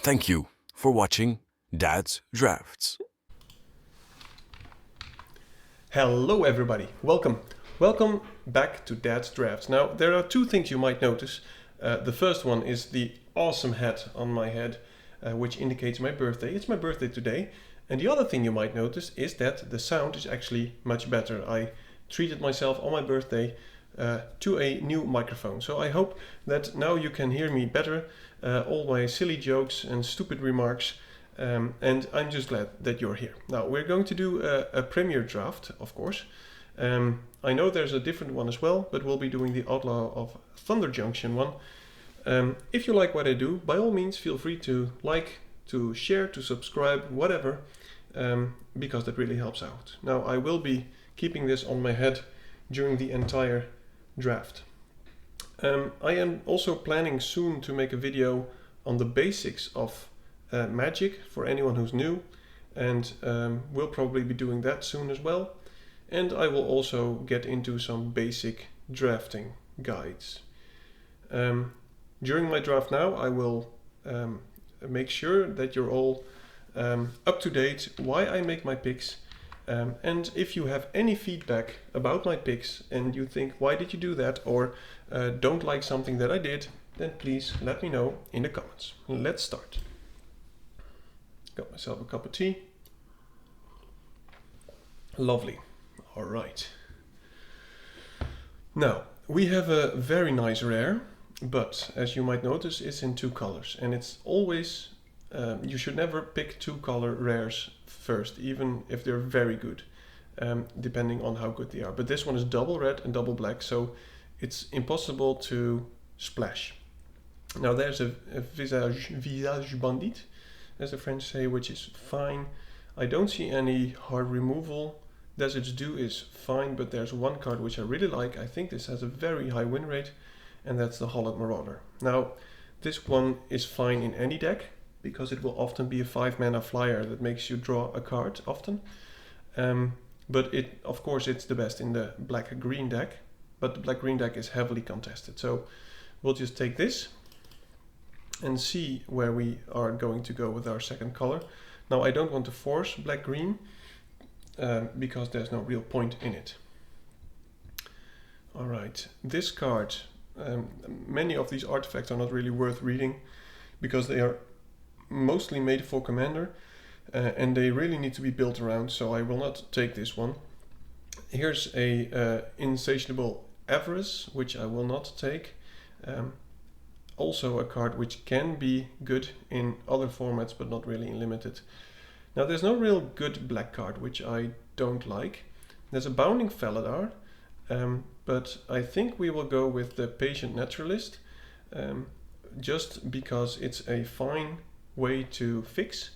Thank you for watching Dad's Drafts. Hello everybody, welcome. Welcome back to Dad's Drafts. Now, there are two things you might notice. The first one is the awesome hat on my head, which indicates my birthday. It's my birthday today. And the other thing you might notice is that the sound is actually much better. I treated myself on my birthday to a new microphone. So I hope that now you can hear me better, all my silly jokes and stupid remarks. And I'm just glad that you're here. Now, we're going to do a premiere draft, of course. I know there's a different one as well, but we'll be doing the Outlaw of Thunder Junction one. If you like what I do, by all means, feel free to like, to share, to subscribe, whatever, because that really helps out. Now, I will be keeping this on my head during the entire draft. I am also planning soon to make a video on the basics of Magic for anyone who's new, and we'll probably be doing that soon as well. And I will also get into some basic drafting guides. During my draft now, I will make sure that you're all up to date why I make my picks. And if you have any feedback about my picks and you think, why did you do that? Or don't like something that I did, then please let me know in the comments. Let's start. Got myself a cup of tea. Lovely. All right. Now, we have a very nice rare, but as you might notice, it's in two colors. And it's always, you should never pick two color rares first, even if they're very good, depending on how good they are. But this one is double red and double black, so it's impossible to splash. Now there's a visage bandit, as the French say, which is fine. I don't see any hard removal. Desert's Dew is fine, but there's one card which I really like. I think this has a very high win rate, and that's the Hollowed Marauder. Now, this one is fine in any deck, because it will often be a 5-mana flyer that makes you draw a card often. But of course it's the best in the black-green deck, but the black-green deck is heavily contested. So we'll just take this and see where we are going to go with our second color. Now, I don't want to force black-green because there's no real point in it. All right, this card, many of these artifacts are not really worth reading because they are mostly made for Commander and they really need to be built around, so I will not take this one. Here's a Insatiable Avarice, which I will not take. Also a card which can be good in other formats, but not really in Limited. Now, there's no real good black card, which I don't like. There's a Bounding Faladar, but I think we will go with the Patient Naturalist, just because it's a fine way to fix.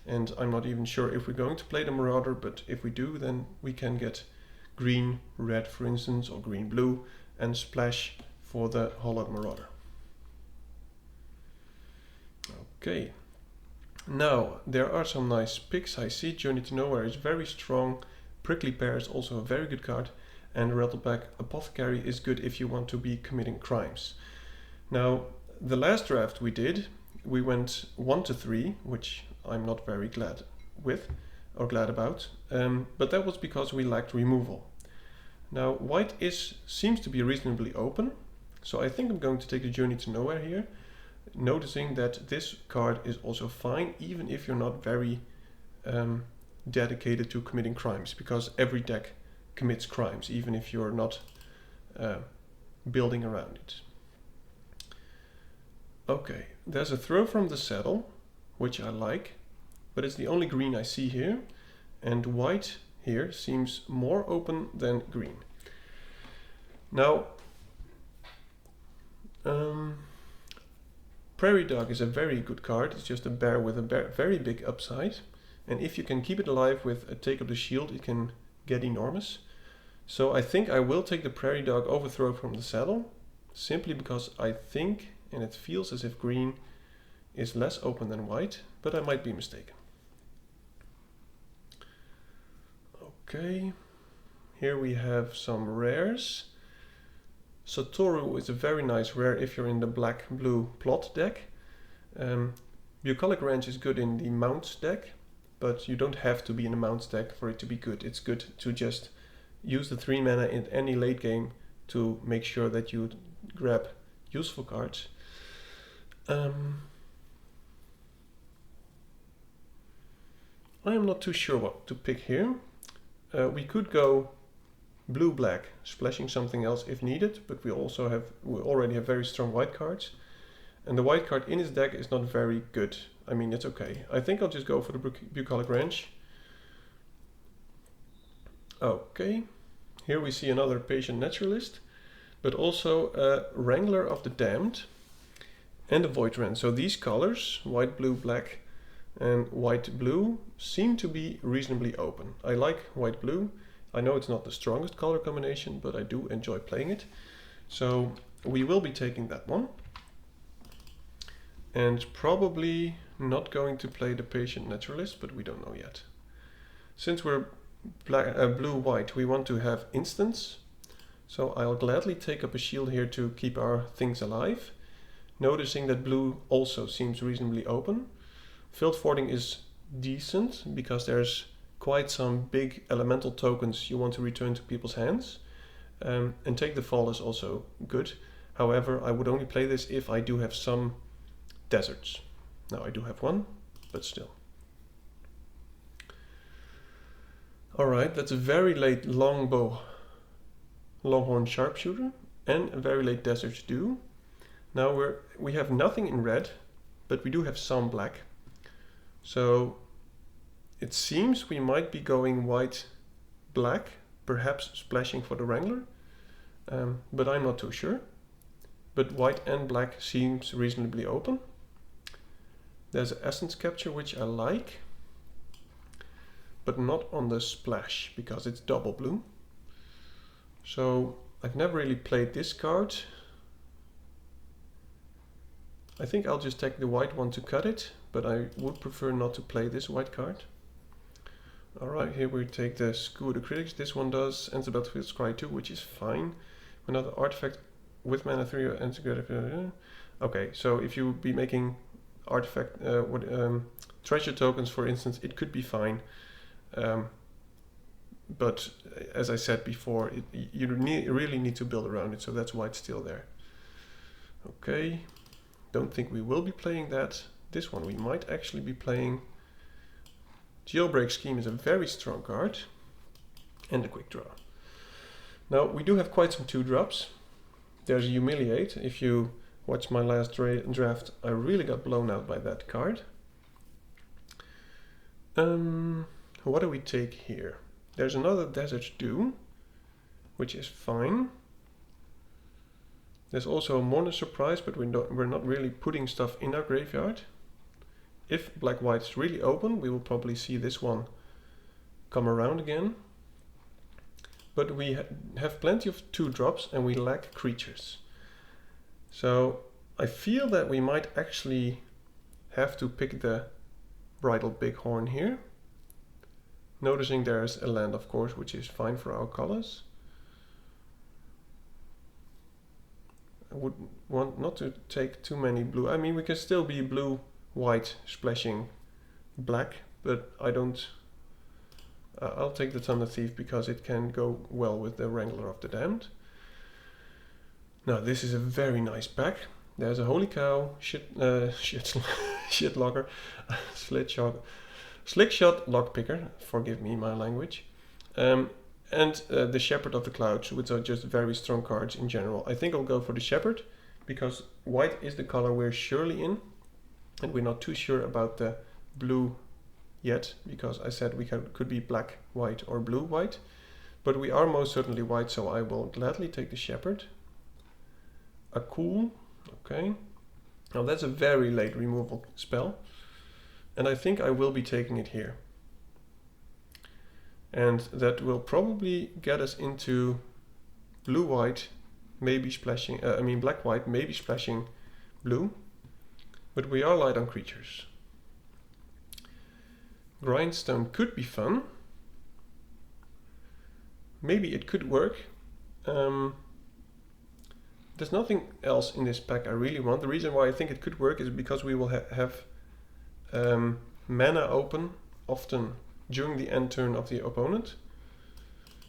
And I'm not even sure if we're going to play the Marauder, but if we do, then we can get green, red, for instance, or green, blue, and splash for the Hollowed Marauder. Okay. Now, there are some nice picks. I see Journey to Nowhere is very strong. Prickly Pear is also a very good card. And Rattleback Apothecary is good if you want to be committing crimes. Now, the last draft we did, we went 1 to 3, which I'm not very glad with, or glad about. But that was because we lacked removal. Now, white seems to be reasonably open. So I think I'm going to take the Journey to Nowhere here, noticing that this card is also fine, even if you're not very dedicated to committing crimes, because every deck commits crimes, even if you're not building around it. Okay, there's a Throw from the Saddle, which I like, but it's the only green I see here, and white here seems more open than green. Now, Prairie Dog is a very good card. It's just a bear with a very big upside. And if you can keep it alive with a Take Up the Shield, it can get enormous. So I think I will take the Prairie Dog Overthrow from the Saddle, simply because I think, and it feels as if green is less open than white, but I might be mistaken. Okay, here we have some rares. Satoru is a very nice rare if you're in the black-blue plot deck. Bucolic Wrench is good in the Mounts deck, but you don't have to be in a Mounts deck for it to be good. It's good to just use the 3 mana in any late game to make sure that you grab useful cards. I am not too sure what to pick here. We could go blue-black, splashing something else if needed, but we already have very strong white cards. And the white card in his deck is not very good. I mean, it's okay. I think I'll just go for the Bucolic Wrench. Okay, here we see another Patient Naturalist, but also a Wrangler of the Damned and a Void Rend. So these colors, white, blue, black and white, blue, seem to be reasonably open. I like white, blue. I know it's not the strongest color combination, but I do enjoy playing it. So we will be taking that one. And probably not going to play the Patient Naturalist, but we don't know yet. Since we're blue-white, we want to have instants. So I'll gladly take up a shield here to keep our things alive. Noticing that blue also seems reasonably open. Field Forting is decent because there's quite some big elemental tokens you want to return to people's hands. And Take the Fall is also good. However, I would only play this if I do have some deserts. Now I do have one, but still. Alright, that's a very late Longhorn Sharpshooter and a very late Desert Dew. Now we have nothing in red, but we do have some black. So it seems we might be going white-black, perhaps splashing for the Wrangler, but I'm not too sure. But white and black seems reasonably open. There's an Essence Capture, which I like, but not on the splash because it's double blue. So I've never really played this card. I think I'll just take the white one to cut it, but I would prefer not to play this white card. Alright, here we take the School of the Critics. This one does enter the battlefield scry 2, which is fine. Another artifact with mana 3 or enter. Okay, so if you would be making artifact treasure tokens, for instance, it could be fine. But as I said before, you really need to build around it, so that's why it's still there. Okay, don't think we will be playing that. This one we might actually be playing. Jailbreak Scheme is a very strong card. And a quick draw. Now we do have quite some 2-drops. There's Humiliate. If you watch my last draft, I really got blown out by that card. What do we take here? There's another Desert Dew, which is fine. There's also a Mourner Surprise, but we're not really putting stuff in our graveyard. If black-white is really open, we will probably see this one come around again. But we have plenty of 2-drops and we lack creatures. So I feel that we might actually have to pick the Bridal Bighorn here. Noticing there's a land, of course, which is fine for our colors. I would want not to take too many blue. I mean, we can still be blue, white, splashing black, but I don't... I'll take the Thunder Thief because it can go well with the Wrangler of the Damned. Now this is a very nice pack. There's a Holy Cow, Shitlocker, Slickshot, Lockpicker, forgive me my language, and the Shepherd of the Clouds, which are just very strong cards in general. I think I'll go for the Shepherd because white is the color we're surely in, and we're not too sure about the blue yet, because I said we could be black, white or blue, white, but we are most certainly white, so I will gladly take the Shepherd. A Cool, okay. Now that's a very late removal spell, and I think I will be taking it here. And that will probably get us into blue-white, maybe splashing, black-white, maybe splashing blue, but we are light on creatures. Grindstone could be fun. Maybe it could work. There's nothing else in this pack I really want. The reason why I think it could work is because we will have mana open, often during the end turn of the opponent.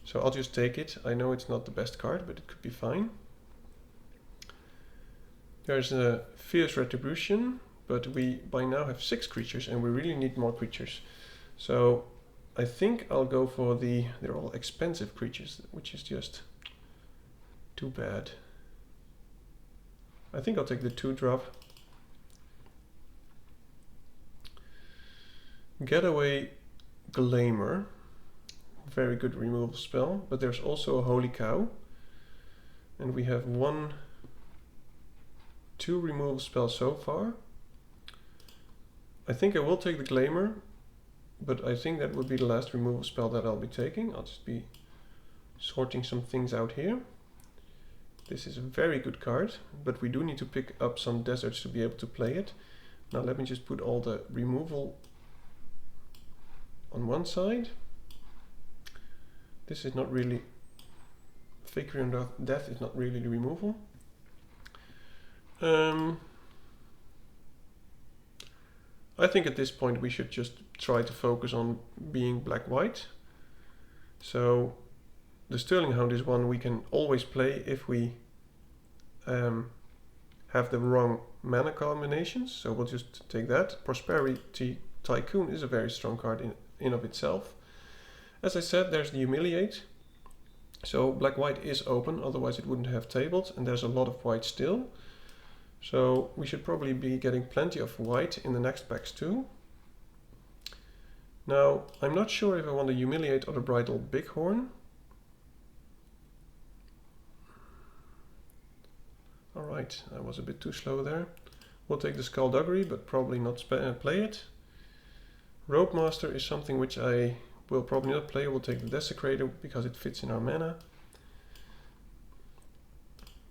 So I'll just take it. I know it's not the best card, but it could be fine. There's a Fierce Retribution, but we by now have 6 creatures and we really need more creatures. So I think I'll go for they're all expensive creatures, which is just too bad. I think I'll take the 2-drop. Getaway Glamour. Very good removal spell, but there's also a Holy Cow. And we have 2 removal spells so far. I think I will take the Glamour, but I think that would be the last removal spell that I'll be taking. I'll just be sorting some things out here. This is a very good card, but we do need to pick up some deserts to be able to play it. Now let me just put all the removal on one side. This is not really, Fakery of Death is not really the removal. I think at this point we should just try to focus on being black-white. So the Sterling Hound is one we can always play if we have the wrong mana combinations. So we'll just take that. Prosperity Tycoon is a very strong card in of itself. As I said, there's the Humiliate. So black-white is open, otherwise it wouldn't have tabled, and there's a lot of white still. So we should probably be getting plenty of white in the next packs too. Now, I'm not sure if I want to Humiliate or the Bridal Bighorn. Alright, I was a bit too slow there. We'll take the Skullduggery, but probably not play it. Rope Master is something which I will probably not play. We'll take the Desecrator because it fits in our mana.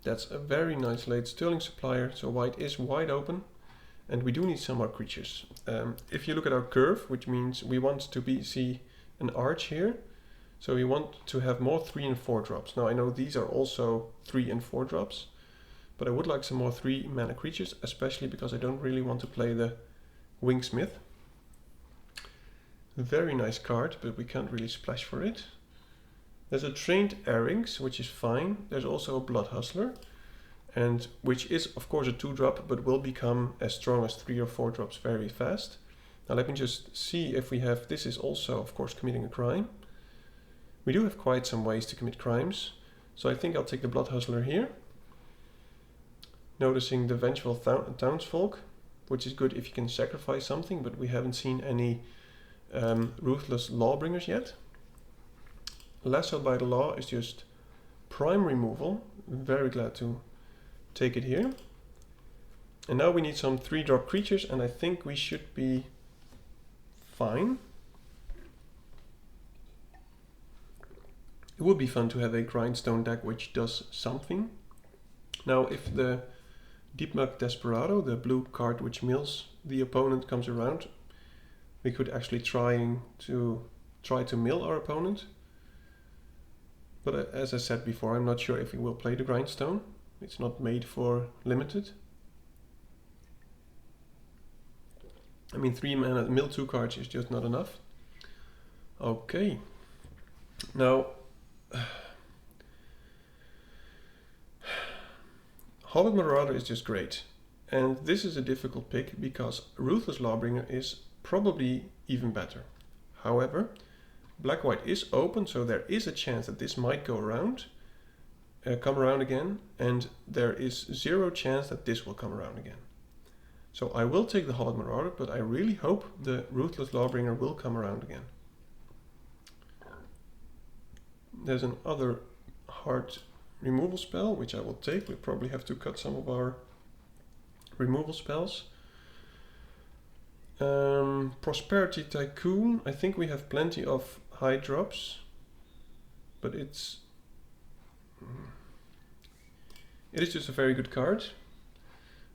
That's a very nice late Sterling Supplier, so white is wide open, and we do need some more creatures. If you look at our curve, which means we want to see an arch here, so we want to have more 3 and 4 drops. Now I know these are also 3 and 4 drops, but I would like some more 3 mana creatures, especially because I don't really want to play the Wingsmith. Very nice card, but we can't really splash for it. There's a Trained Earrings, which is fine. There's also a Blood Hustler, and which is of course a 2-drop, but will become as strong as 3 or 4 drops very fast. Now let me just see if we have, this is also of course committing a crime. We do have quite some ways to commit crimes, so I think I'll take the Blood Hustler here. Noticing the Vengeful Townsfolk, which is good if you can sacrifice something, but we haven't seen any Ruthless Lawbringers yet. Lasso by the Law is just prime removal. I'm very glad to take it here. And now we need some 3-drop creatures, and I think we should be fine. It would be fun to have a Grindstone deck which does something. Now if the Deepmug Desperado, the blue card which mills the opponent, comes around, we could actually try to mill our opponent. But as I said before, I'm not sure if we will play the Grindstone. It's not made for limited. I mean, 3 mana mill 2 cards is just not enough. Okay. Now, Hollowed Marauder is just great. And this is a difficult pick because Ruthless Lawbringer is probably even better. However, black-white is open, so there is a chance that this might go around, come around again, and there is 0 chance that this will come around again. So I will take the Hollowed Marauder, but I really hope the Ruthless Lawbringer will come around again. There's another hard removal spell, which I will take. We'll probably have to cut some of our removal spells. Prosperity Tycoon. I think we have plenty of high drops, but it is just a very good card.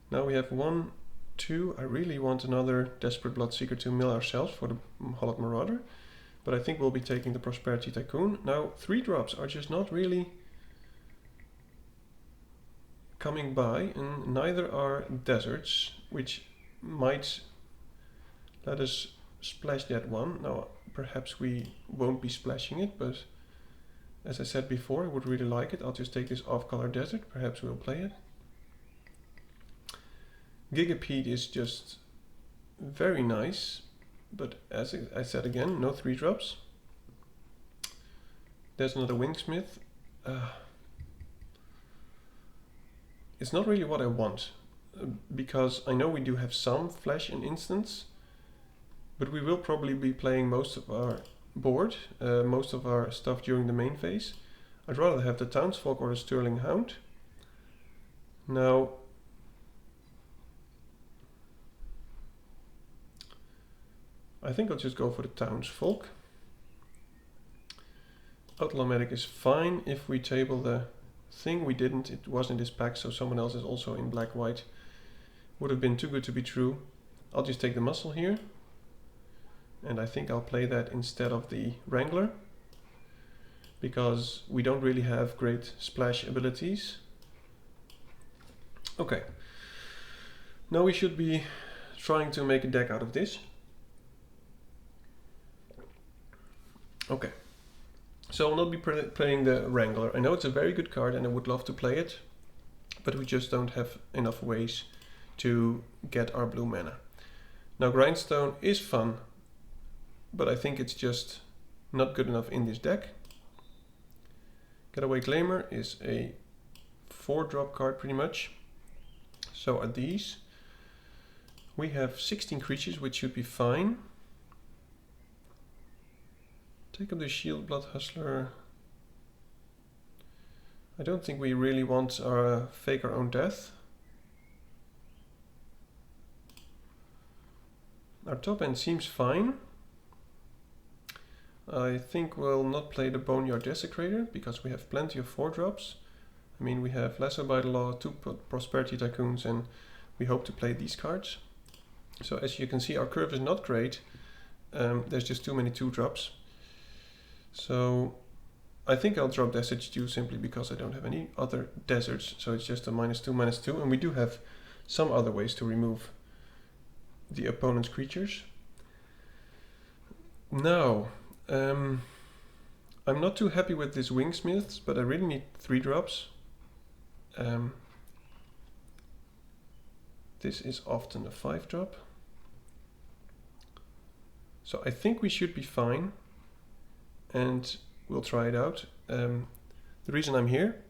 Now we have 1, 2. I really want another Desperate Bloodseeker to mill ourselves for the Hollowed Marauder, but I think we'll be taking the Prosperity Tycoon. Now 3 drops are just not really coming by, and neither are deserts, which might Let us splash that one. Now, perhaps we won't be splashing it, but as I said before, I would really like it. I'll just take this off-color desert. Perhaps we'll play it. Gigapede is just very nice, but as I said again, no 3-drops. There's another Wingsmith. It's not really what I want, because I know we do have some flash and instants, but we will probably be playing most of our board, most of our stuff during the main phase. I'd rather have the Townsfolk or the Sterling Hound. Now, I think I'll just go for the Townsfolk. Outlaw Medic is fine if we table the thing. We didn't, it was in this pack, so someone else is also in black-white. Would have been too good to be true. I'll just take the muscle here. And I think I'll play that instead of the Wrangler, because we don't really have great splash abilities. Okay. Now we should be trying to make a deck out of this. Okay. So I'll not be playing the Wrangler. I know it's a very good card and I would love to play it, but we just don't have enough ways to get our blue mana. Now Grindstone is fun, but I think it's just not good enough in this deck. Getaway Claimer is a 4-drop card pretty much. So are these. We have 16 creatures, which should be fine. Take up the Shield Blood Hustler. I don't think we really want our fake our own death. Our top end seems fine. I think we'll not play the Boneyard Desecrator because we have plenty of 4-drops. I mean, we have Lasso by the Law, 2 Prosperity Tycoons, and we hope to play these cards. So as you can see, our curve is not great. There's just too many 2-drops. So I think I'll drop Desert Dew simply because I don't have any other deserts. So it's just a -2/-2, and we do have some other ways to remove the opponent's creatures. Now, I'm not too happy with this Wingsmiths, but I really need 3-drops. This is often a 5-drop. So I think we should be fine, and we'll try it out. The reason I'm here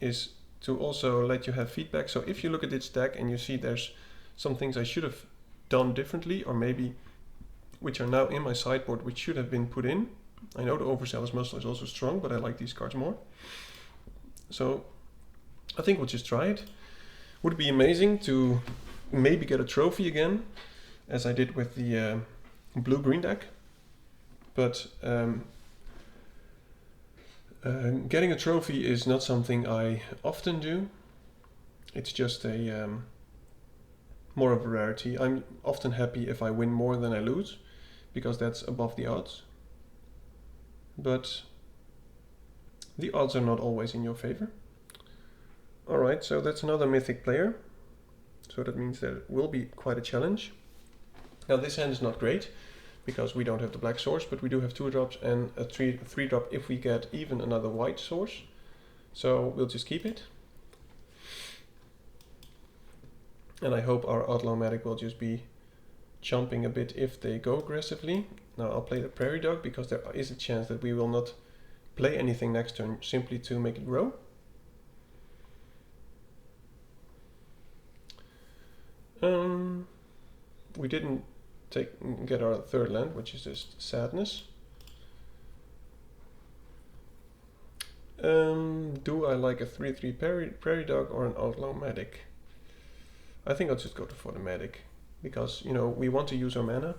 is to also let you have feedback. So if you look at this deck and you see there's some things I should have done differently, or maybe which are now in my sideboard which should have been put in. I know the Overzealous Muscle is also strong, but I like these cards more. So I think we'll just try it. Would it be amazing to maybe get a trophy again, as I did with the blue-green deck? But getting a trophy is not something I often do. It's just a more of a rarity. I'm often happy if I win more than I lose, because that's above the odds. But the odds are not always in your favor. Alright, so that's another mythic player. So that means there will be quite a challenge. Now this hand is not great, because we don't have the black source, but we do have 2-drops and a 3-drop if we get even another white source. So we'll just keep it. And I hope our Outlaw Medic will just be chomping a bit if they go aggressively. Now I'll play the Prairie Dog because there is a chance that we will not play anything next turn simply to make it grow. We didn't get our third land, which is just sadness. Do I like a 3/3 Prairie Dog or an Outlaw Medic? I think I'll just go for the Medic, because, you know, we want to use our mana.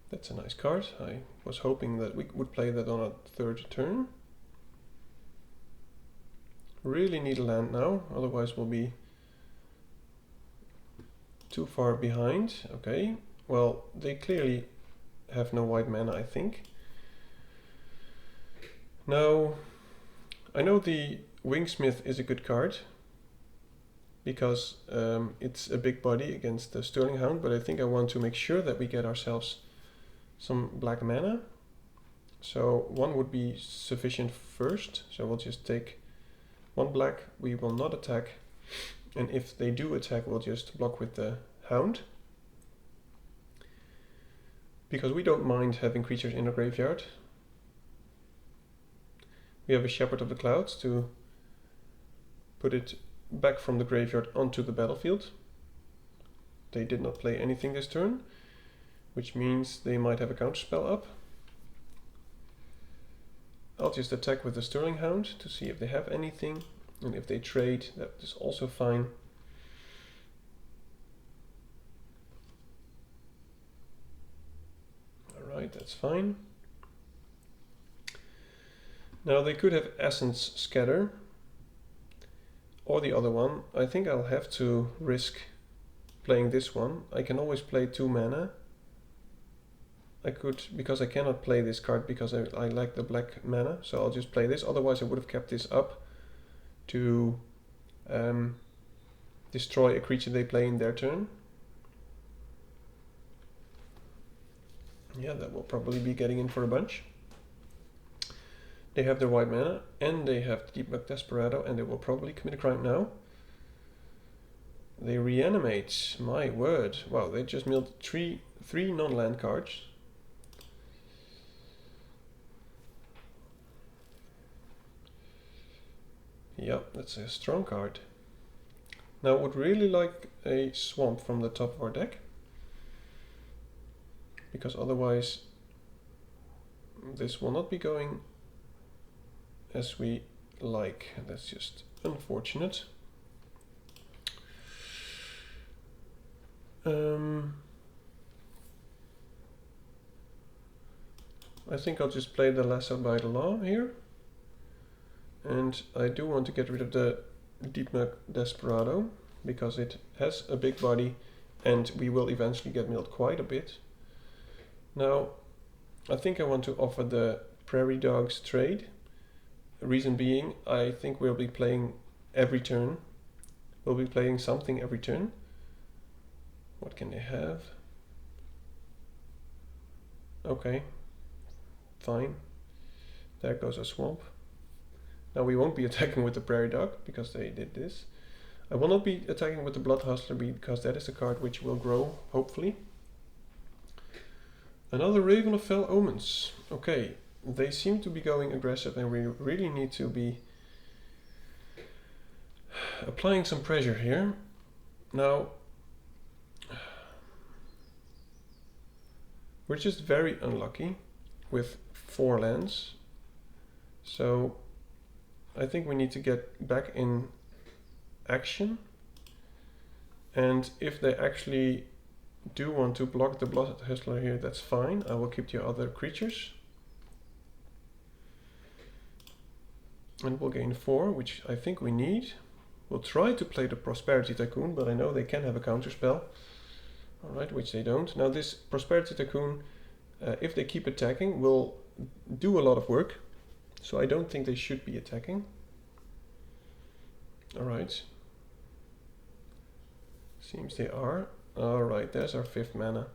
That's a nice card. I was hoping that we would play that on a third turn. Really need a land now, otherwise we'll be too far behind. Okay, well, they clearly have no white mana, I think. Now, I know the Wingsmith is a good card, because it's a big body against the Sterling Hound, but I think I want to make sure that we get ourselves some black mana. So 1 would be sufficient first, so we'll just take 1 black, we will not attack, and if they do attack we'll just block with the Hound. Because we don't mind having creatures in our graveyard. We have a Shepherd of the Clouds to put it back from the graveyard onto the battlefield. They did not play anything this turn, which means they might have a counterspell up. I'll just attack with the Sterling Hound to see if they have anything, and if they trade, that is also fine. Alright, that's fine. Now they could have Essence Scatter, or the other one. I think I'll have to risk playing this one. I can always play 2 mana. I could, because I cannot play this card because I like the black mana, so I'll just play this. Otherwise I would have kept this up to destroy a creature they play in their turn. Yeah, that will probably be getting in for a bunch. They have their white mana, and they have the Deepmug Desperado, and they will probably commit a crime now. They reanimate, my word. Wow, they just milled three non-land cards. Yep, that's a strong card. Now I would really like a swamp from the top of our deck, because otherwise this will not be going as we like. That's just unfortunate. I think I'll just play the Lasso by the Law here. And I do want to get rid of the Deepmug Desperado, because it has a big body and we will eventually get milled quite a bit. Now, I think I want to offer the Prairie Dogs trade. Reason being, I think we'll be playing every turn. We'll be playing something every turn. What can they have? Okay, fine. There goes a swamp. Now we won't be attacking with the Prairie Dog because they did this. I will not be attacking with the Blood Hustler because that is a card which will grow, hopefully. Another Raven of Fell Omens. Okay, they seem to be going aggressive and we really need to be applying some pressure here. Now, we're just very unlucky with 4 lands. So I think we need to get back in action. And if they actually do want to block the Blood Hustler here, that's fine. I will keep the other creatures. And we'll gain 4, which I think we need. We'll try to play the Prosperity Tycoon, but I know they can have a counterspell. Alright, which they don't. Now this Prosperity Tycoon, if they keep attacking, will do a lot of work. So I don't think they should be attacking. Alright. Seems they are. Alright, there's our 5th mana.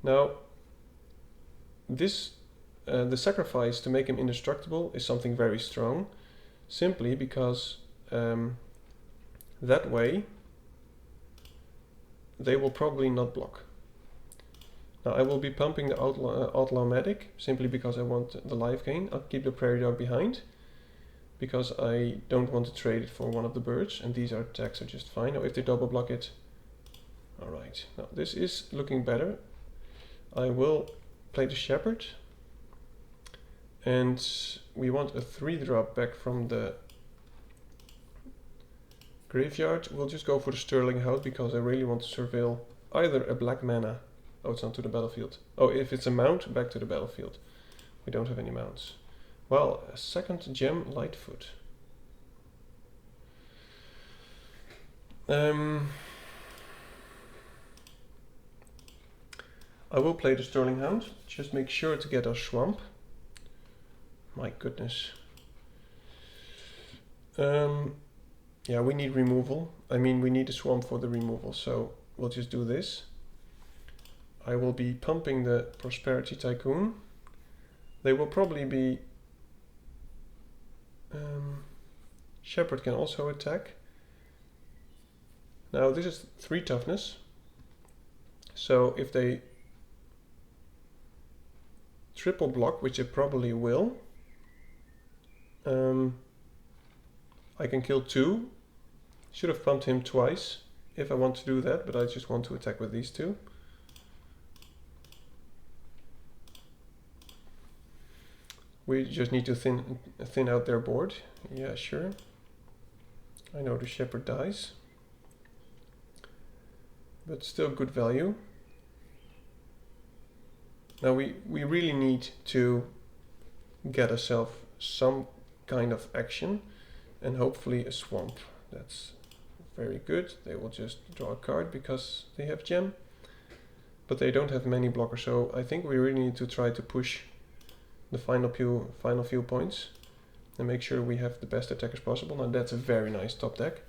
Now, this the sacrifice to make him indestructible is something very strong. Simply because that way they will probably not block. Now I will be pumping the Outlaw Medic simply because I want the life gain. I'll keep the Prairie Dog behind because I don't want to trade it for one of the birds, and these attacks are just fine. Now if they double block it, alright. Now this is looking better. I will play the Shepherd, and we want a 3-drop back from the graveyard. We'll just go for the Sterling Hound because I really want to surveil either a black mana. Oh, it's onto the battlefield. Oh, if it's a mount, back to the battlefield. We don't have any mounts. Well, a 2nd gem, Lightfoot. I will play the Sterling Hound. Just make sure to get our swamp. My goodness. Yeah, we need removal. I mean, we need a swamp for the removal, so we'll just do this. I will be pumping the Prosperity Tycoon. They will probably be... Shepherd can also attack. Now this is 3 toughness. So if they triple block, which they probably will, I can kill 2. Should have pumped him twice if I want to do that, but I just want to attack with these 2. We just need to thin out their board. Yeah, sure. I know the Shepherd dies, but still good value. Now we really need to get ourselves some kind of action, and hopefully a swamp. That's very good. They will just draw a card because they have gem, but they don't have many blockers, so I think we really need to try to push the final few points and make sure we have the best attackers possible. Now that's a very nice top deck.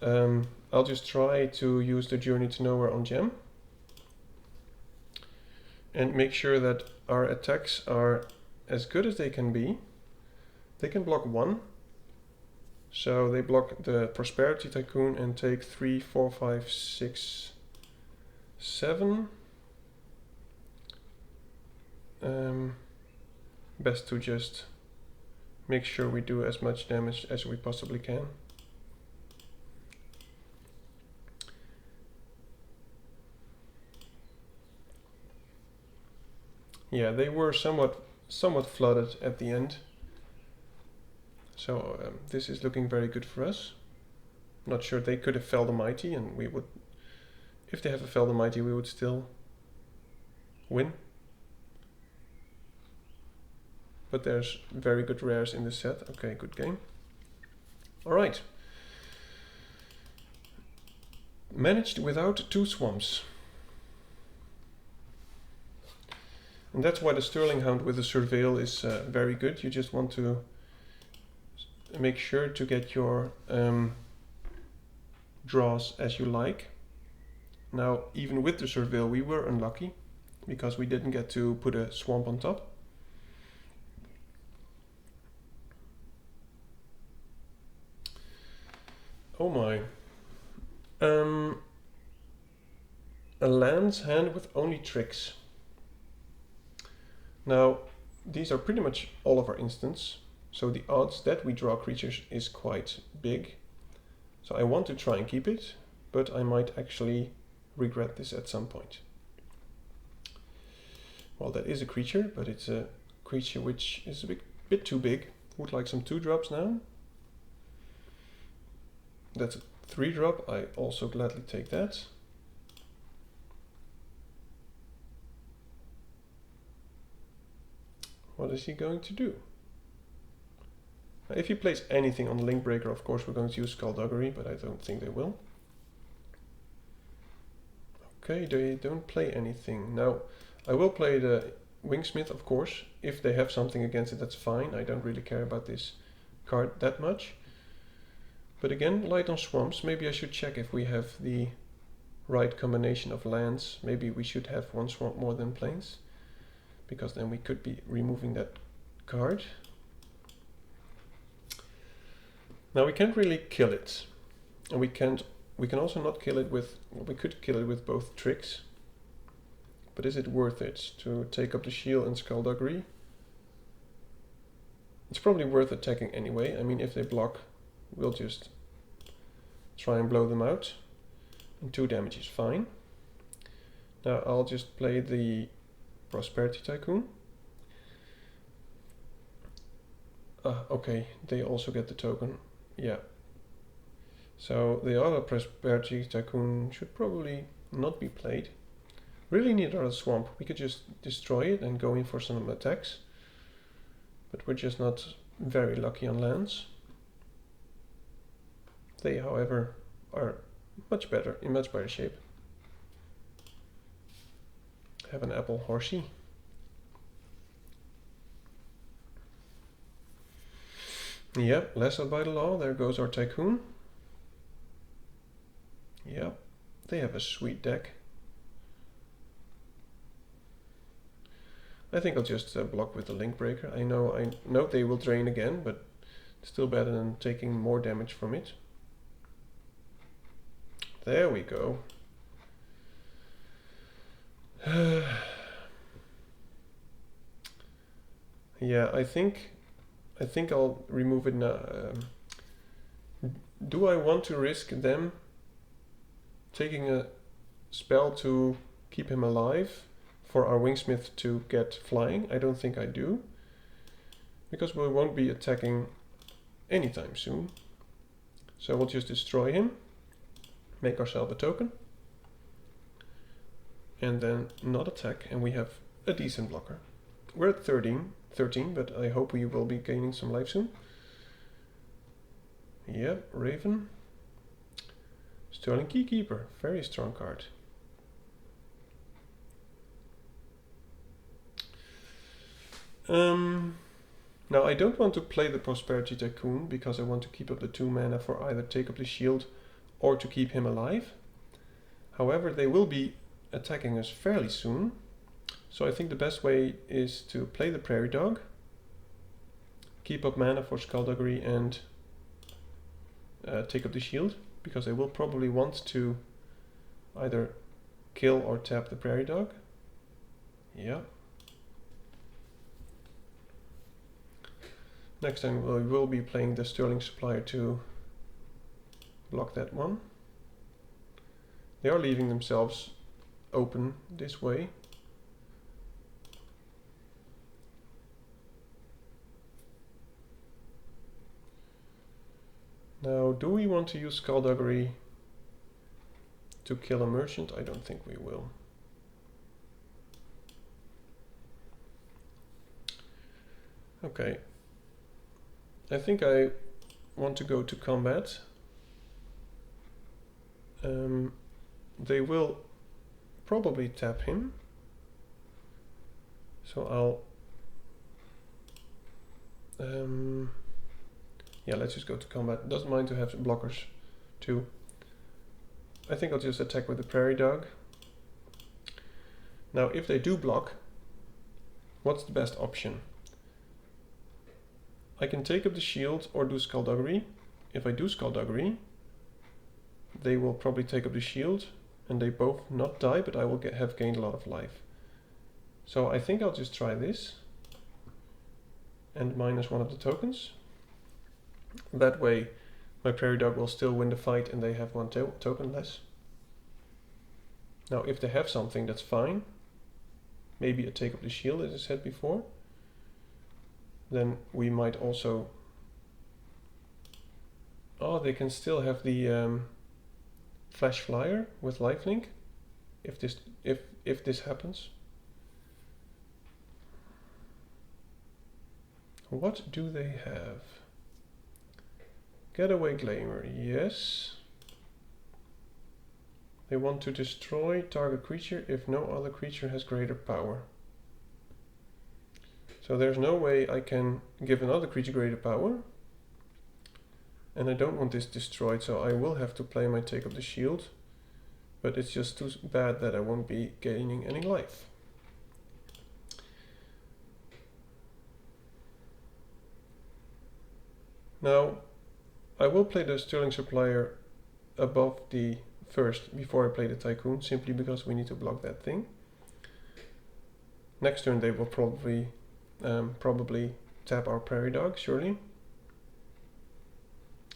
I'll just try to use the Journey to Nowhere on gem and make sure that our attacks are as good as they can be. They can block 1, so they block the Prosperity Tycoon and take 3, 4, 5, 6, 7. Best to just make sure we do as much damage as we possibly can. Yeah, they were somewhat flooded at the end. So this is looking very good for us. Not sure, they could have Felled the Mighty, and we would, if they have a Felled the Mighty, we would still win. But there's very good rares in this set. Okay, good game. Alright. Managed without 2 swamps. And that's why the Sterling Hound with the Surveil is very good. You just want to make sure to get your draws as you like. Now, even with the Surveil, we were unlucky because we didn't get to put a swamp on top. Oh my. A land's hand with only tricks. Now, these are pretty much all of our instants, so the odds that we draw creatures is quite big. So I want to try and keep it, but I might actually regret this at some point. Well, that is a creature, but it's a creature which is a bit too big. Would like some 2-drops now. That's a 3-drop, I also gladly take that. What is he going to do? Now, if he plays anything on the Link Breaker, of course we're going to use Skullduggery, but I don't think they will. Okay, they don't play anything. Now, I will play the Wingsmith, of course. If they have something against it, that's fine. I don't really care about this card that much. But again, light on swamps. Maybe I should check if we have the right combination of lands. Maybe we should have 1 swamp more than plains, because then we could be removing that card. Now we can't really kill it, and we can also not kill it with, well, we could kill it with both tricks, but is it worth it to take up the shield and Skullduggery? It's probably worth attacking anyway. I mean, if they block, we'll just try and blow them out, and 2 damage is fine. Now I'll just play the Prosperity Tycoon. Okay, they also get the token. Yeah. So the other Prosperity Tycoon should probably not be played. Really need another swamp. We could just destroy it and go in for some attacks. But we're just not very lucky on lands. They, however, are much better, in much better shape. Have an apple horsey. Yep, less out by the law. There goes our Tycoon. Yep, they have a sweet deck. I think I'll just block with the Link Breaker. I know they will drain again, but still better than taking more damage from it. There we go. Yeah, I think I'll remove it now. Do I want to risk them taking a spell to keep him alive for our Wingsmith to get flying? I don't think I do, because we won't be attacking anytime soon. So we'll just destroy him, make ourselves a token, and then not attack, and we have a decent blocker. We're at 13, but I hope we will be gaining some life soon. Yep, Raven. Sterling Keykeeper, very strong card. Now I don't want to play the Prosperity Tycoon because I want to keep up the 2 mana for either take up the shield or to keep him alive. However, they will be attacking us fairly soon, so I think the best way is to play the Prairie Dog, keep up mana for Skullduggery and take up the shield, because they will probably want to either kill or tap the Prairie Dog. Yeah. Next time we will be playing the Sterling Supplier to block that one. They are leaving themselves open this way. Now, do we want to use Skullduggery to kill a merchant? I don't think we will. Okay. I think I want to go to combat. They will probably tap him. So yeah, let's just go to combat. Doesn't mind to have blockers too. I think I'll just attack with the Prairie Dog. Now, if they do block, what's the best option? I can take up the shield or do Skullduggery. If I do Skullduggery, they will probably take up the shield and they both not die, but I will have gained a lot of life. So I think I'll just try this and minus 1 of the tokens. That way my Prairie Dog will still win the fight and they have 1 token less. Now if they have something, that's fine. Maybe a take up the shield, as I said before. Then we might also... Oh, they can still have the Flash Flyer with lifelink if this happens. What do they have? Getaway Glamour, yes. They want to destroy target creature if no other creature has greater power. So there's no way I can give another creature greater power. And I don't want this destroyed, so I will have to play my Take Up the Shield. But it's just too bad that I won't be gaining any life. Now, I will play the Sterling Supplier above the first before I play the Tycoon, simply because we need to block that thing. Next turn they will probably tap our Prairie Dog, surely.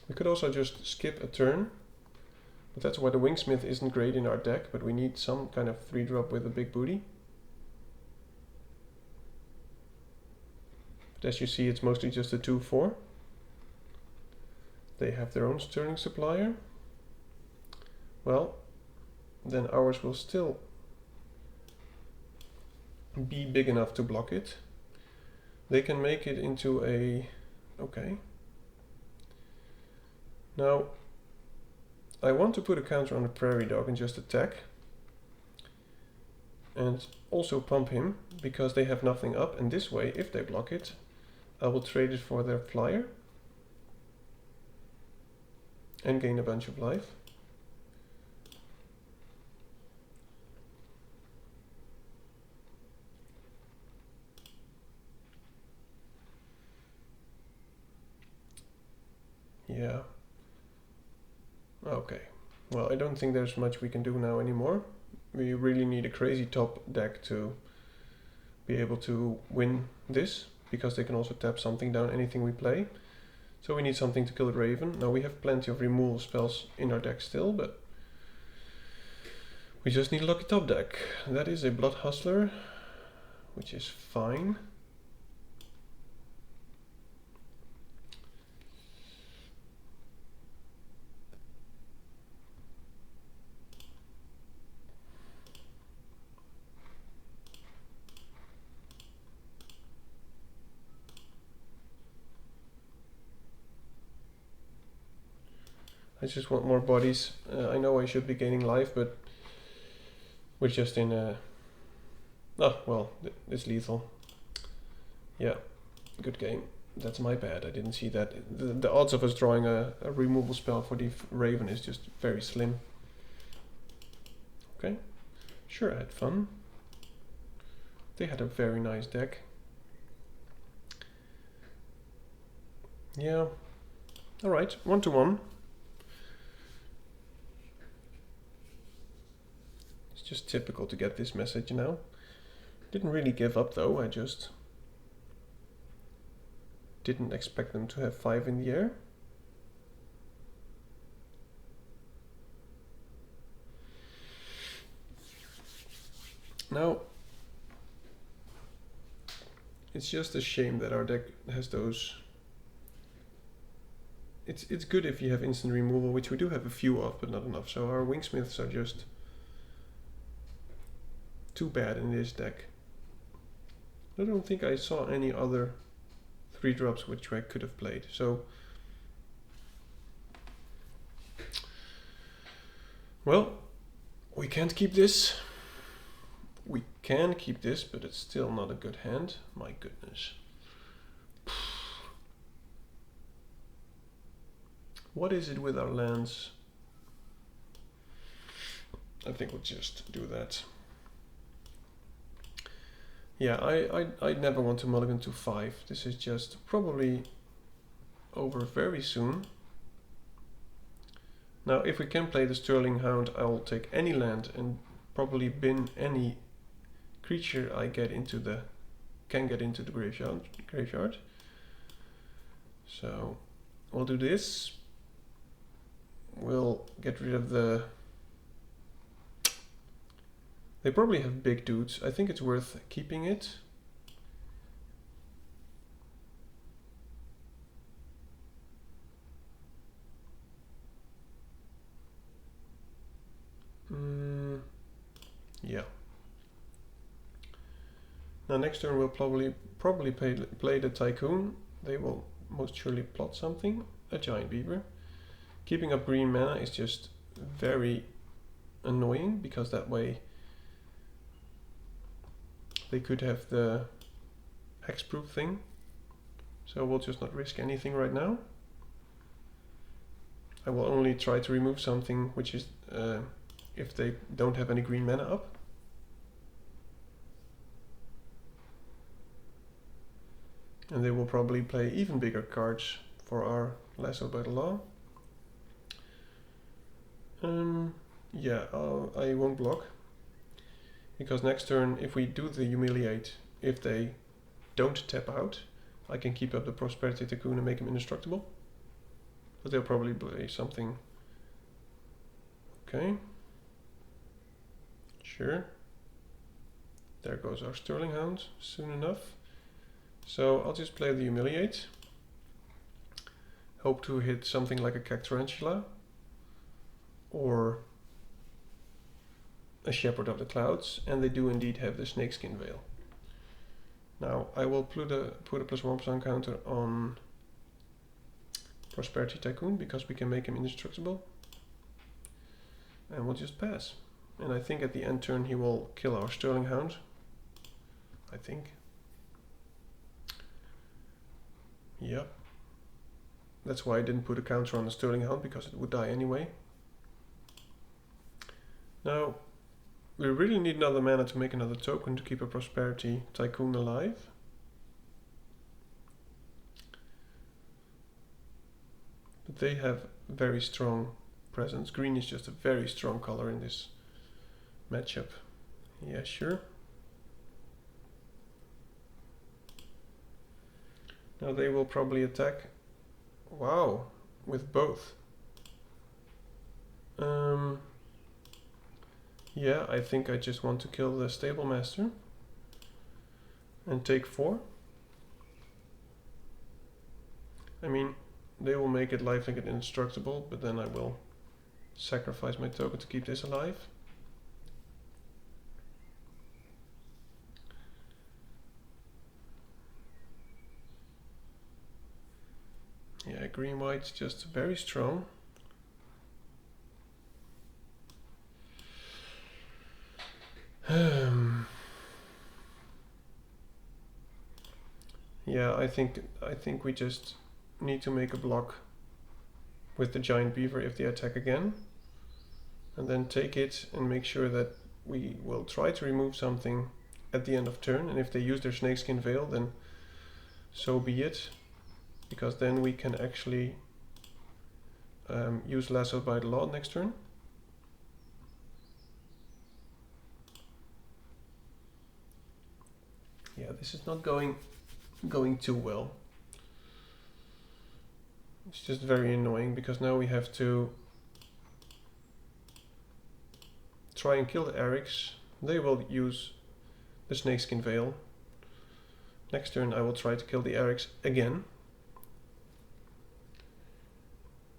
We could also just skip a turn, but that's why the Wingsmith isn't great in our deck, but we need some kind of 3-drop with a big booty. But as you see, it's mostly just a 2/4. They have their own Sterling Supplier. Well, then ours will still be big enough to block it. They can make it into a... okay. Now, I want to put a counter on the Prairie Dog and just attack. And also pump him, because they have nothing up. And this way, if they block it, I will trade it for their flyer. and gain a bunch of life. Yeah. Okay. Well, I don't think there's much we can do now anymore. We really need a crazy top deck to be able to win this, because they can also tap something down anything we play. So we need something to kill the Raven. Now we have plenty of removal spells in our deck still, but we just need a lucky top deck. That is a Blood Hustler, which is fine. I just want more bodies. I know I should be gaining life, but we're just in a... Oh, well, it's lethal. Yeah, good game. That's my bad, I didn't see that. The odds of us drawing a removal spell for the Raven is just very slim. Okay, sure, I had fun. They had a very nice deck. Yeah, alright, 1-1. It's just typical to get this message now. Didn't really give up though, I just didn't expect them to have 5 in the air. Now, it's just a shame that our deck has those. It's good if you have instant removal, which we do have a few of, but not enough. So our Wingsmiths are just too bad in this deck. I don't think I saw any other 3-drops which I could have played. So, well, we can't keep this. We can keep this, but it's still not a good hand. My goodness. What is it with our lands? I think we'll just do that. Yeah, I never want to mulligan to 5. This is just probably over very soon. Now, if we can play the Sterling Hound, I will take any land and probably bin any creature I get into the graveyard. So we'll do this. We'll get rid of the... They probably have big dudes. I think it's worth keeping it. Yeah. Now next turn we'll probably play the Tycoon. They will most surely plot something. A Giant Beaver. Keeping up green mana is just very annoying, because that way they could have the hexproof thing. So we'll just not risk anything right now. I will only try to remove something which is if they don't have any green mana up. And they will probably play even bigger cards for our Lasso by the Law. Yeah, I won't block. Because next turn, if we do the Humiliate, if they don't tap out, I can keep up the Prosperity Tycoon and make them indestructible. But they'll probably play something. Okay. Sure. There goes our Sterling Hound, soon enough. So I'll just play the Humiliate. Hope to hit something like a Cactarantula. Or a Shepherd of the Clouds, and they do indeed have the Snakeskin Veil. Now I will put a +1% counter on Prosperity Tycoon, because we can make him indestructible. And we'll just pass. And I think at the end turn he will kill our Sterling Hound. I think. Yep. That's why I didn't put a counter on the Sterling Hound, because it would die anyway. Now, we really need another mana to make another token to keep a Prosperity Tycoon alive. But they have very strong presence. Green is just a very strong color in this matchup. Yeah, sure. Now they will probably attack. Wow, with both. Yeah, I think I just want to kill the Stable Master and take 4. I mean, they will make it lifelink and indestructible, but then I will sacrifice my token to keep this alive. Yeah, green-white's just very strong. Yeah, I think we just need to make a block with the giant beaver if they attack again, and then take it and make sure that we will try to remove something at the end of turn. And if they use their snakeskin veil, then so be it, because then we can actually use Lasso by the Law next turn. Yeah, this is not going too well. It's just very annoying, because now we have to try and kill the Erics. They will use the snakeskin veil. Next turn I will try to kill the Erics again.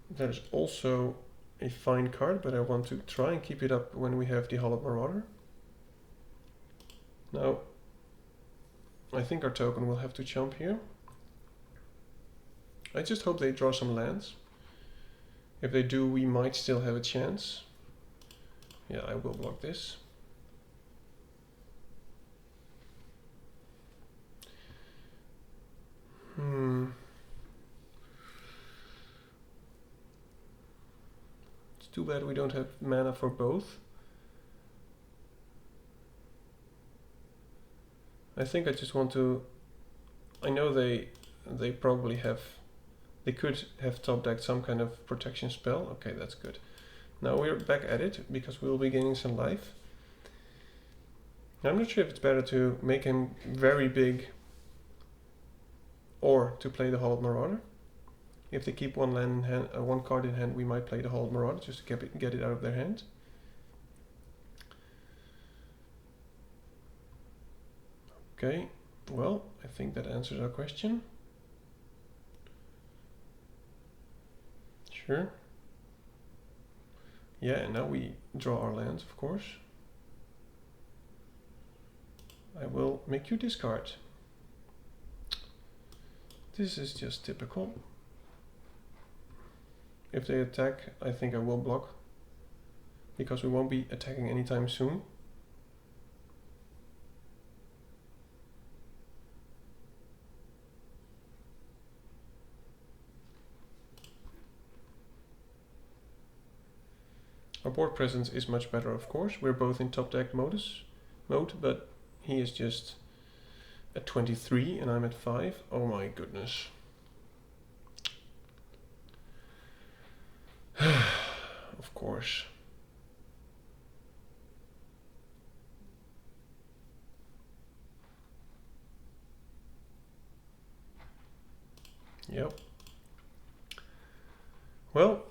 There's also a fine card, but I want to try and keep it up when we have the Hollowed Marauder. Now, I think our token will have to chump here. I just hope they draw some lands. If they do, we might still have a chance. Yeah, I will block this. It's too bad we don't have mana for both. I think I just want to... I know they probably have... They could have top decked some kind of protection spell. Okay, that's good. Now we're back at it, because we'll be gaining some life. I'm not sure if it's better to make him very big or to play the Hollowed Marauder. If they keep one land in hand, one card in hand, we might play the Hollowed Marauder just to get it out of their hand. Okay, well, I think that answers our question. Sure. Yeah, and now we draw our lands, of course. I will make you discard. This is just typical. If they attack, I think I will block, because we won't be attacking anytime soon. Our board presence is much better, of course. We're both in top deck mode, but he is just at 23 and I'm at 5. Oh my goodness. Of course. Yep. Well,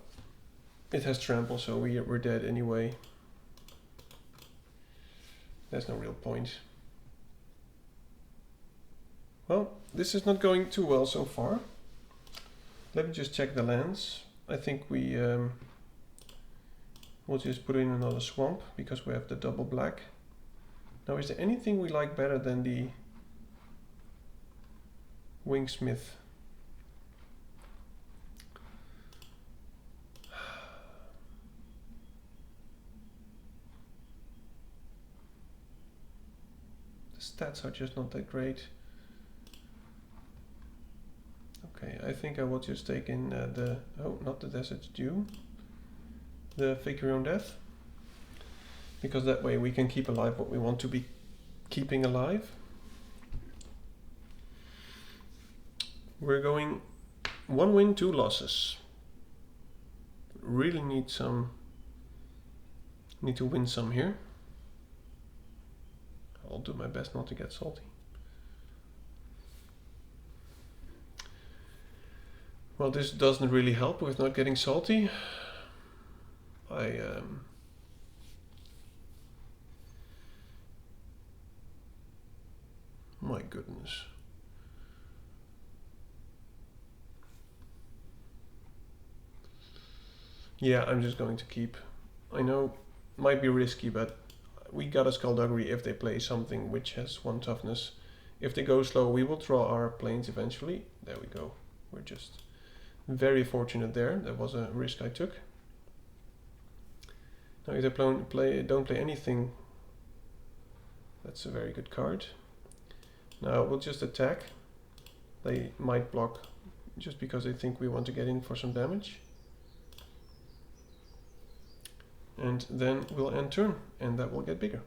it has trample, so we're dead anyway. There's no real point. Well, this is not going too well so far. Let me just check the lands. I think we'll just put in another swamp, because we have the double black. Now, is there anything we like better than the Wingsmith? The stats are just not that great. Okay, I think I will just take in not the Desert Dew, the Fake Your Own Death, because that way we can keep alive what we want to be keeping alive. We're going 1 win, 2 losses. Really need to win some here. I'll do my best not to get salty. Well, this doesn't really help with not getting salty. My goodness. Yeah, I'm just going to keep. I know, might be risky, but we got a Skullduggery if they play something which has 1 toughness. If they go slow, we will draw our planes eventually. There we go. We're just very fortunate there. That was a risk I took. Now if they don't play anything, that's a very good card. Now we'll just attack. They might block just because they think we want to get in for some damage. And then we'll end turn, and that will get bigger.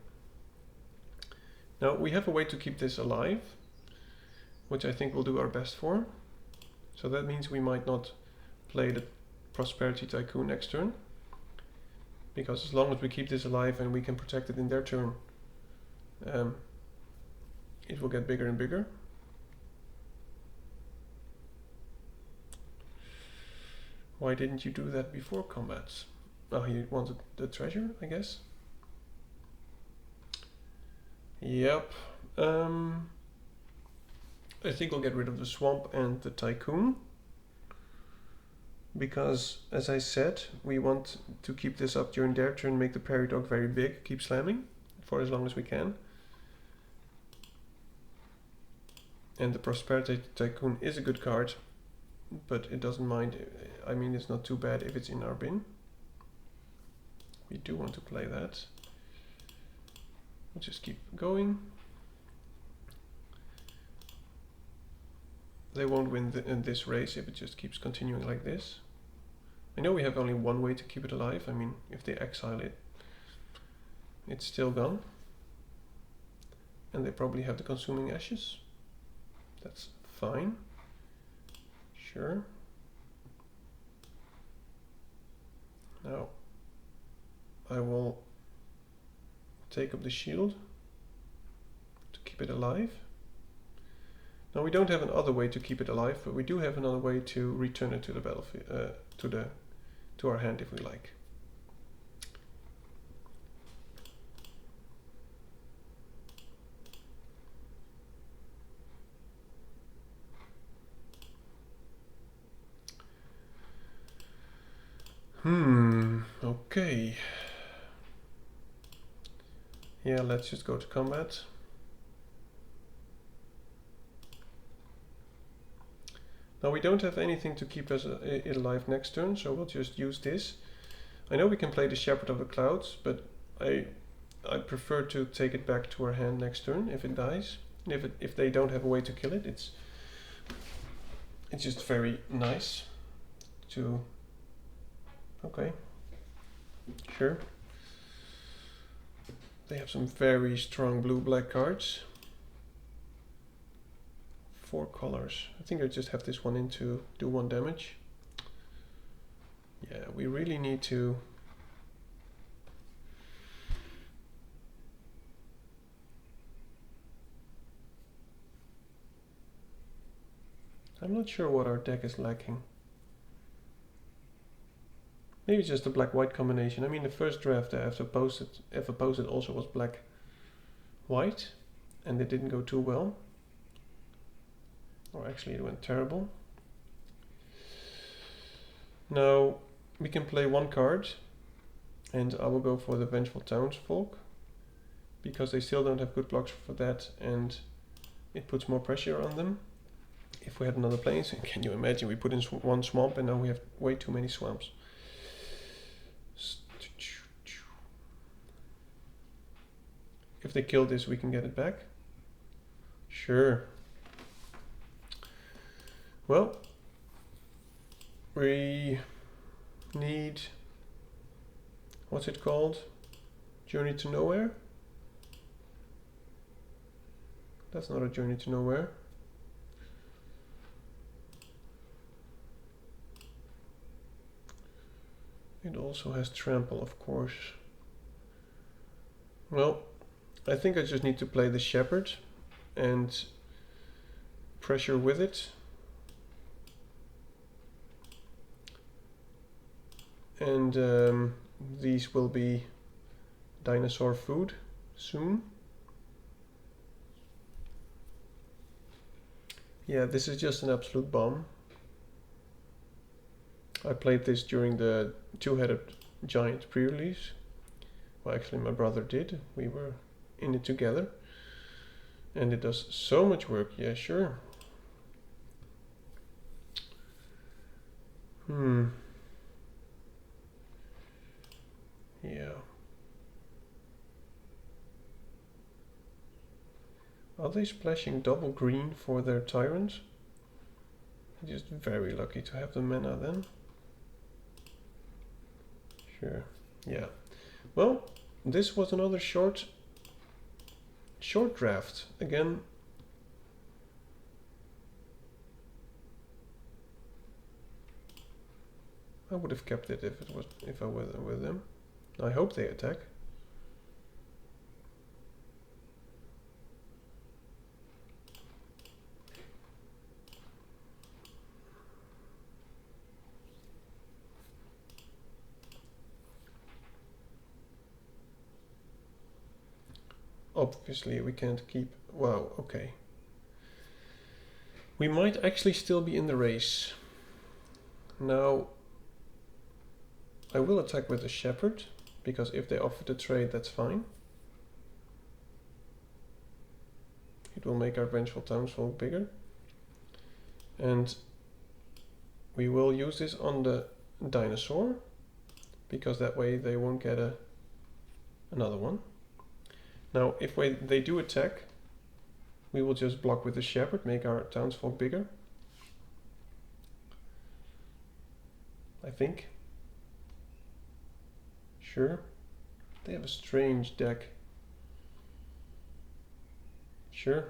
Now we have a way to keep this alive, which I think we'll do our best for. So that means we might not play the Prosperity Tycoon next turn, because as long as we keep this alive and we can protect it in their turn, it will get bigger and bigger. Why didn't you do that before combat? Oh, he wanted the treasure, I guess. Yep. I think we'll get rid of the swamp and the tycoon, because, as I said, we want to keep this up during their turn, make the prairie dog very big, keep slamming for as long as we can. And the Prosperity Tycoon is a good card, but it doesn't mind. I mean, it's not too bad if it's in our bin. We do want to play that. We'll just keep going. They won't win in this race if it just keeps continuing like this. I know we have only 1 way to keep it alive. I mean, if they exile it, it's still gone. And they probably have the Consuming Ashes. That's fine. Sure. Now, I will take up the shield to keep it alive. Now we don't have another way to keep it alive, but we do have another way to return it to the battlefield, to our hand if we like. Okay. Yeah, let's just go to combat. Now we don't have anything to keep us it alive next turn, so we'll just use this. I know we can play the Shepherd of the Clouds, but I prefer to take it back to our hand next turn if it dies. If they don't have a way to kill it, it's just very nice to. Okay, sure. They have some very strong blue-black cards. 4 colors. I think I just have this one in to do 1 damage. Yeah, we really need to. I'm not sure what our deck is lacking. Maybe just a black-white combination. I mean, the first draft I ever posted also was black-white, and it didn't go too well. Or actually, it went terrible. Now, we can play 1 card, and I will go for the Vengeful Townsfolk, because they still don't have good blocks for that, and it puts more pressure on them. If we had another place, can you imagine, we put in 1 swamp, and now we have way too many swamps. If they kill this, we can get it back. Sure. Well, we need, what's it called? Journey to Nowhere? That's not a Journey to Nowhere. It also has Trample, of course. Well, I think I just need to play the Shepherd and pressure with it. And these will be dinosaur food soon. Yeah, this is just an absolute bomb. I played this during the two-headed giant pre-release. Well, actually my brother did. We were in it together. And it does so much work. Yeah, sure. Yeah. Are they splashing double green for their tyrants? Just very lucky to have the mana then. Sure. Yeah. Well, this was another short draft. Again, I would have kept it if I were with them. I hope they attack. Obviously we can't keep... Wow, okay. We might actually still be in the race. Now, I will attack with the Shepherd, because if they offer to trade, that's fine. It will make our Vengeful Townsfolk bigger. And we will use this on the dinosaur, because that way they won't get another one. Now, if they do attack, we will just block with the Shepherd, make our townsfolk bigger. I think. Sure. They have a strange deck. Sure.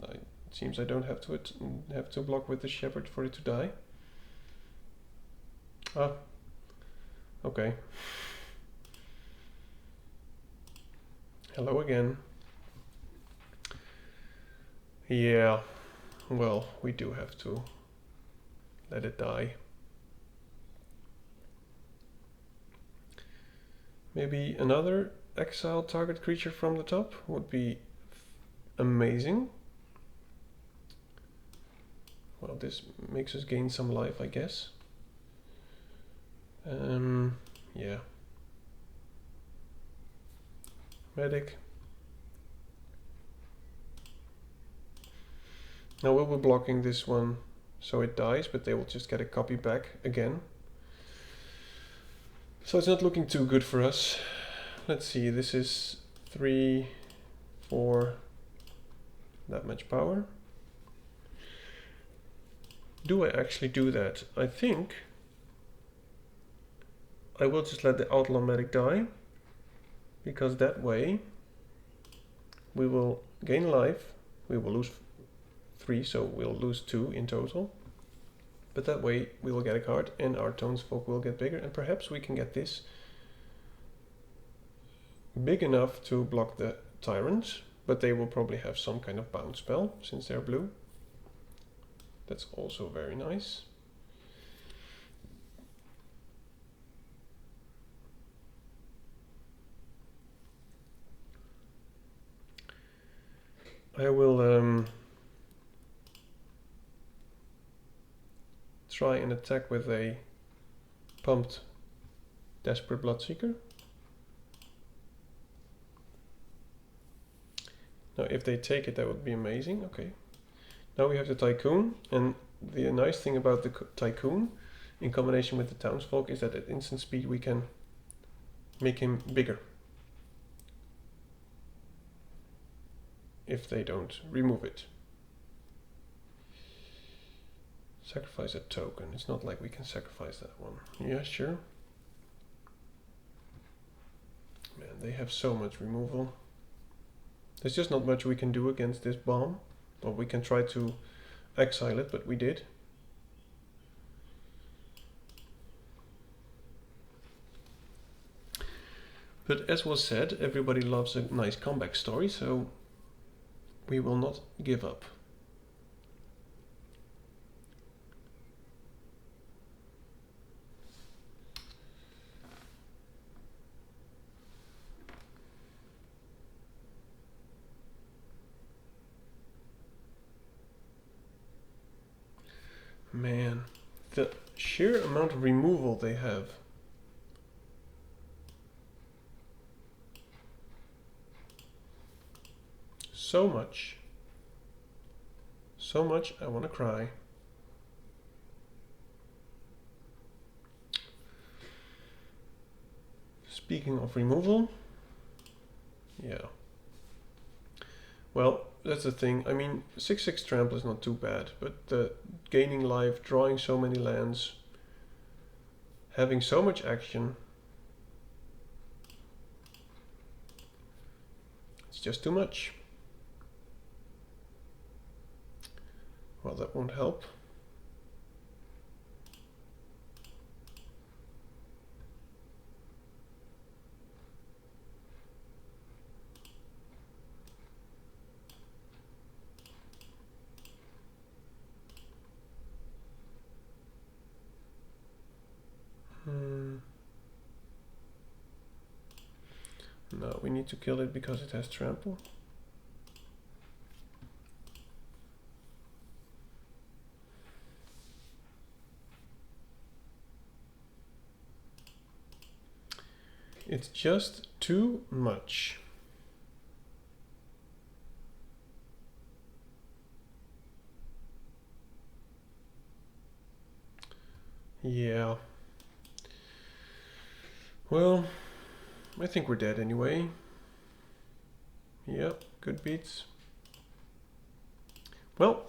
It seems I don't have to block with the Shepherd for it to die. Ah. Okay. Hello again. Yeah, well, we do have to let it die. Maybe another exile target creature from the top would be amazing. Well, this makes us gain some life, I guess. Yeah. Medic. Now we'll be blocking this one so it dies, but they will just get a copy back again. So it's not looking too good for us. Let's see, this is 3, 4, that much power. Do I actually do that? I think I will just let the Outlaw Medic die, because that way we will gain life, we will lose 3, so we'll lose 2 in total. But that way we will get a card and our townsfolk will get bigger, and perhaps we can get this big enough to block the tyrants, but they will probably have some kind of bounce spell since they're blue. That's also very nice. I will try and attack with a pumped Desperate Bloodseeker. Now if they take it, that would be amazing. Okay. Now we have the Tycoon, and the nice thing about the Tycoon in combination with the Townsfolk is that at instant speed we can make him bigger if they don't remove it. Sacrifice a token. It's not like we can sacrifice that one. Yeah, sure. Man, they have so much removal. There's just not much we can do against this bomb. Or we can try to exile it, but we did. But as was said, everybody loves a nice comeback story, so we will not give up. Man, the sheer amount of removal they have. So much. So much, I want to cry. Speaking of removal, yeah. Well, that's the thing. I mean, 6/6 trample is not too bad, but the gaining life, drawing so many lands, having so much action, it's just too much. Well, that won't help. No, we need to kill it because it has trample. It's just too much. Yeah. Well, I think we're dead anyway. Yep, good beats. Well,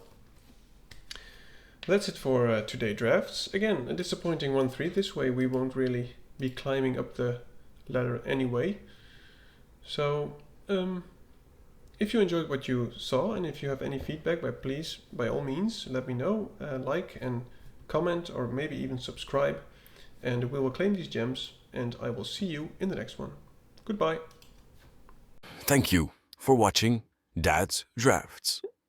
that's it for today drafts. Again, a disappointing 1-3. This way we won't really be climbing up the ladder anyway. So, if you enjoyed what you saw and if you have any feedback, please, by all means, let me know. Like and comment or maybe even subscribe. And we will claim these gems and I will see you in the next one. Goodbye. Thank you for watching Dad's Drafts.